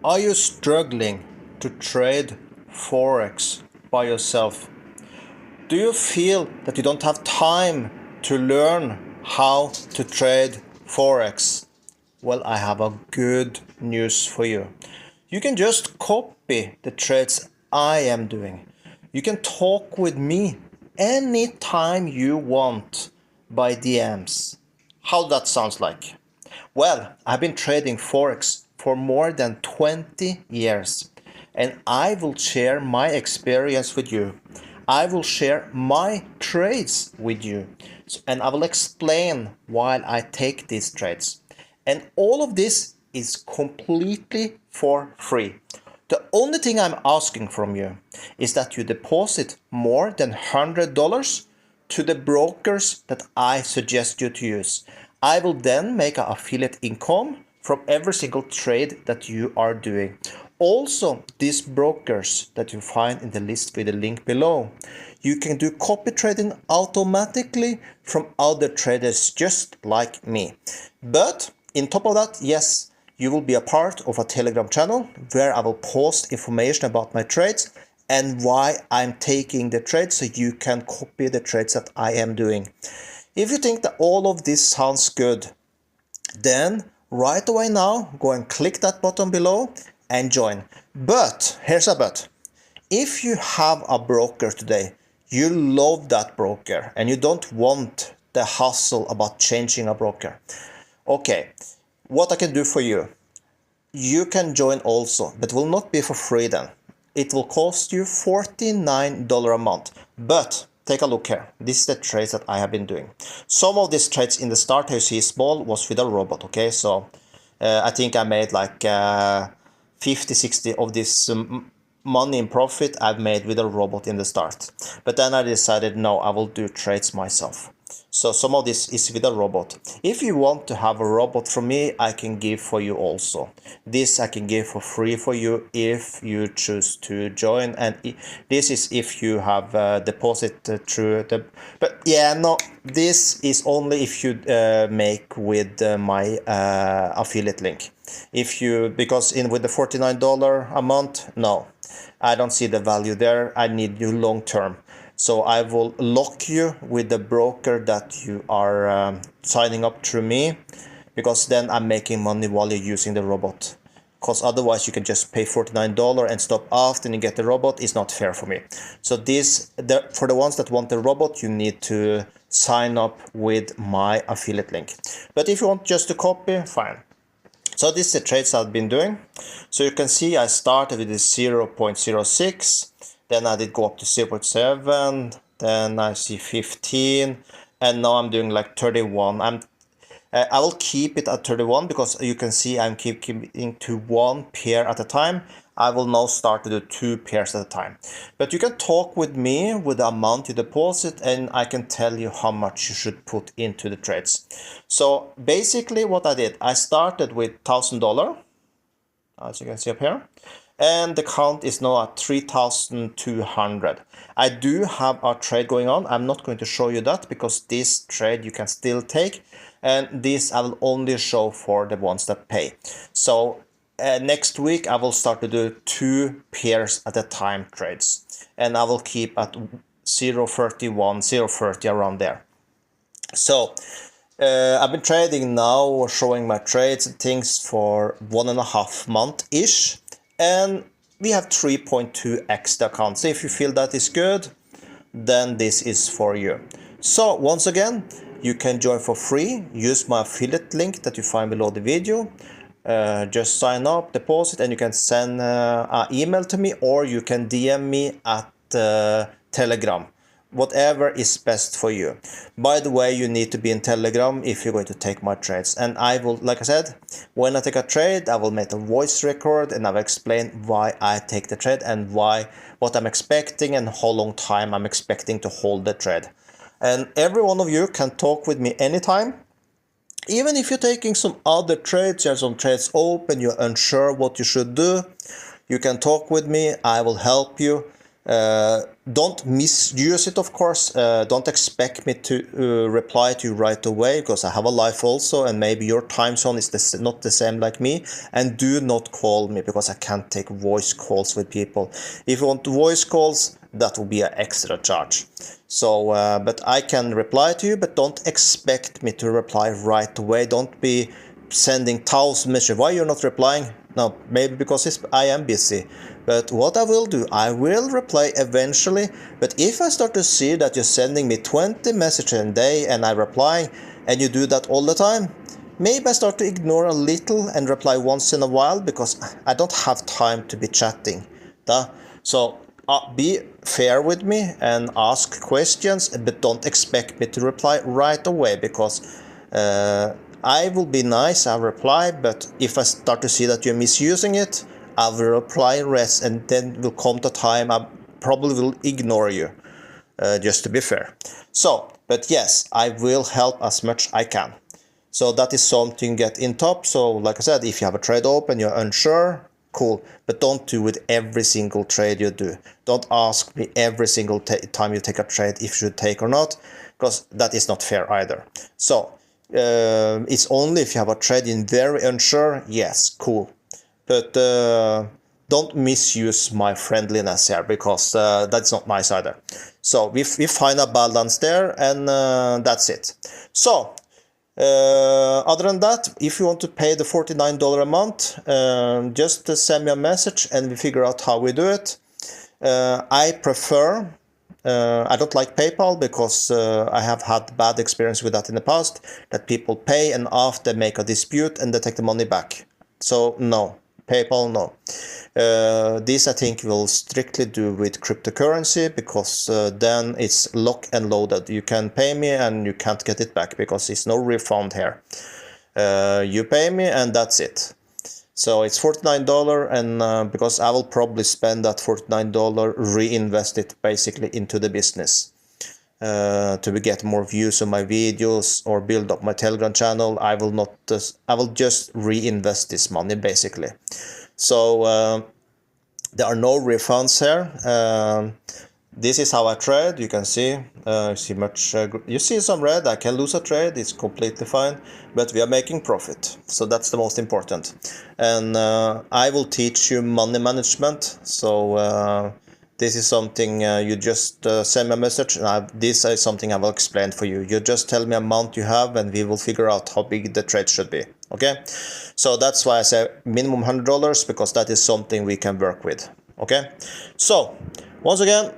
Are you struggling to trade Forex by yourself? Do you feel that you don't have time to learn how to trade Forex? Well, I have a good news for you. You can just copy the trades I am doing. You can talk with me anytime you want by DMs. How that sounds like? Well, I've been trading Forex for more than 20 years and I will share my experience with you. I will share my trades with you and I will explain why I take these trades. And all of this is completely for free. The only thing I'm asking from you is that you deposit more than $100 to the brokers that I suggest you to use. I will then make an affiliate income from every single trade that you are doing. Also, these brokers that you find in the list with the link below, you can do copy trading automatically from other traders just like me. But on top of that, yes, you will be a part of a Telegram channel where I will post information about my trades and why I'm taking the trades so you can copy the trades that I am doing. If you think that all of this sounds good, then right away now go and click that button below and join. But here's a but. If you have a broker today, you love that broker and you don't want the hassle about changing a broker. Okay, what I can do for you, you can join also, but will not be for free then. It will cost you $49 a month. But take a look here. This is the trades that I have been doing. Some of these trades in the start, you see small, was with a robot. Okay, so I think I made like 50-60 of this money in profit I've made with a robot in the start. But then I decided, no, I will do trades myself. So some of this is with a robot. If you want to have a robot from me, I can give for you also. This I can give for free for you if you choose to join. And this is if you have deposited through the... But yeah, no, this is only if you make with my affiliate link. If you, because in with the $49 a month, no, I don't see the value there. I need you long term. So I will lock you with the broker that you are signing up through me, because then I'm making money while you're using the robot. Because otherwise you can just pay $49 and stop after you get the robot. Is not fair for me. So this, for the ones that want the robot, you need to sign up with my affiliate link. But if you want just to copy, fine. So this is the trades I've been doing. So you can see I started with the 0.06. Then I did go up to 0.7, then I see 15, and now I'm doing like 31. I will keep it at 31 because you can see I'm keeping to one pair at a time. I will now start to do 2 pairs at a time. But you can talk with me with the amount you deposit and I can tell you how much you should put into the trades. So basically what I did, I started with $1,000, as you can see up here. And the count is now at 3,200. I do have a trade going on. I'm not going to show you that because this trade you can still take, and this I will only show for the ones that pay. So next week I will start to do 2 pairs at a time trades, and I will keep at 0.31, 0.30 around there. So I've been trading now, or showing my trades and things for 1.5 months ish. And we have 3.2x the account. So if you feel that is good, then this is for you. So once again, you can join for free. Use my affiliate link that you find below the video. Just sign up, deposit, and you can send an email to me, or you can DM me at Telegram. Whatever is best for you. By the way, you need to be in Telegram if you're going to take my trades. And I will, like I said, when I take a trade, I will make a voice record and I will explain why I take the trade and what I'm expecting and how long time I'm expecting to hold the trade. And every one of you can talk with me anytime. Even if you're taking some other trades, you have some trades open, you're unsure what you should do, you can talk with me, I will help you. Don't misuse it, of course. Don't expect me to reply to you right away, because I have a life also, and maybe your time zone is not the same like me. And do not call me, because I can't take voice calls with people. If you want voice calls, that will be an extra charge. So, but I can reply to you, but don't expect me to reply right away. Don't be sending 1,000 messages. Why you're not replying? No, maybe because I am busy. But what I will do, I will reply eventually. But if I start to see that you're sending me 20 messages a day and I reply, and you do that all the time, maybe I start to ignore a little and reply once in a while, because I don't have time to be chatting. So be fair with me and ask questions, but don't expect me to reply right away, because I will be nice, I'll reply, but if I start to see that you're misusing it, I will reply rest, and then will come to time I probably will ignore you, just to be fair. So, but yes, I will help as much I can. So that is something get in top. So like I said, if you have a trade open, you're unsure, cool, but don't do it every single trade you do. Don't ask me every single time you take a trade if you should take or not, because that is not fair either. So it's only if you have a trade in very unsure, yes, cool, but don't misuse my friendliness here, because that's not nice either. So we find a balance there, and that's it. So other than that, if you want to pay the $49 a month, just send me a message and we figure out how we do it. I prefer, I don't like PayPal, because I have had bad experience with that in the past, that people pay and after they make a dispute and they take the money back. So no, PayPal, no. This I think will strictly do with cryptocurrency, because then it's lock and loaded. You can pay me and you can't get it back, because it's no refund here. You pay me and that's it. So it's $49, and because I will probably spend that $49, reinvest it basically into the business. To get more views on my videos or build up my Telegram channel, I will just reinvest this money basically. So there are no refunds here. This is how I trade. You can see, you see some red. I can lose a trade. It's completely fine, but we are making profit. So that's the most important. And I will teach you money management. So this is something you just send me a message, and this is something I will explain for you. You just tell me amount you have, and we will figure out how big the trade should be. Okay, so that's why I say minimum $100, because that is something we can work with. Okay, so once again,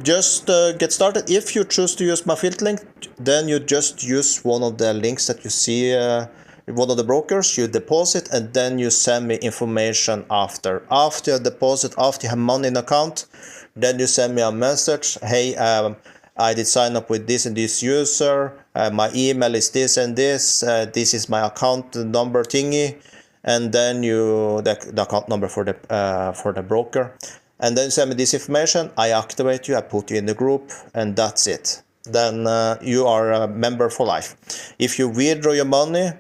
just get started. If you choose to use my affiliate link, then you just use one of the links that you see, one of the brokers. You deposit, and then you send me information after you deposit, after you have money in account. Then you send me a message. Hey, I did sign up with this and this user. My email is this and this. This is my account number thingy, and then the account number for the broker. And then send me this information. I activate you. I put you in the group, and that's it. Then you are a member for life. If you withdraw your money,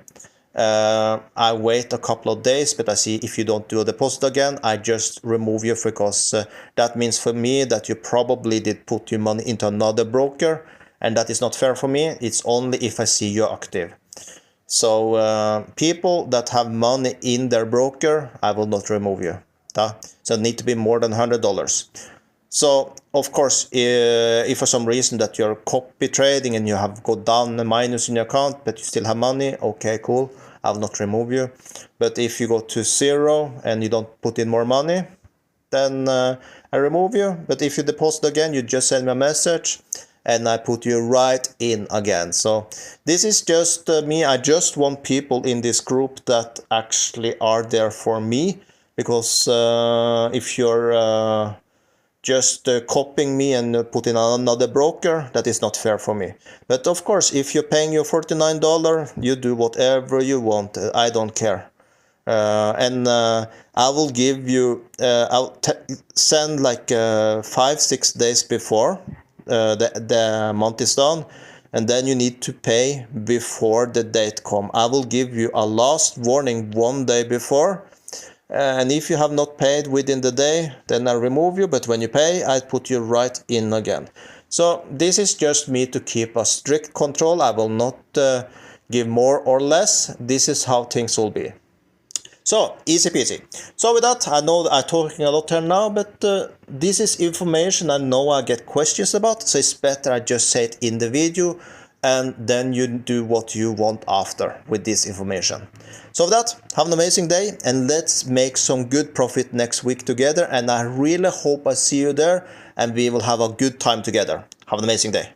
I wait a couple of days, but I see if you don't do a deposit again, I just remove you, because that means for me that you probably did put your money into another broker, and that is not fair for me. It's only if I see you're active. So people that have money in their broker, I will not remove you. So it need to be more than $100. So of course, if for some reason that you're copy trading and you have got down a minus in your account, but you still have money, okay, cool, I will not remove you. But if you go to zero and you don't put in more money, then I remove you. But if you deposit again, you just send me a message and I put you right in again. So this is just me. I just want people in this group that actually are there for me, because if you're just copying me and putting on another broker, that is not fair for me. But of course, if you're paying your $49, you do whatever you want. I don't care. And I will give you, I'll send like 5-6 days before the month is done, and then you need to pay before the date come. I will give you a last warning 1 day before. And if you have not paid within the day, then I remove you, but when you pay, I put you right in again. So this is just me to keep a strict control. I will not give more or less. This is how things will be. So easy peasy. So with that, I know that I'm talking a lot here now, but this is information I know I get questions about, so it's better I just say it in the video, and then you do what you want after with this information. So with that, have an amazing day, and let's make some good profit next week together, and I really hope I see you there, and we will have a good time together. Have an amazing day.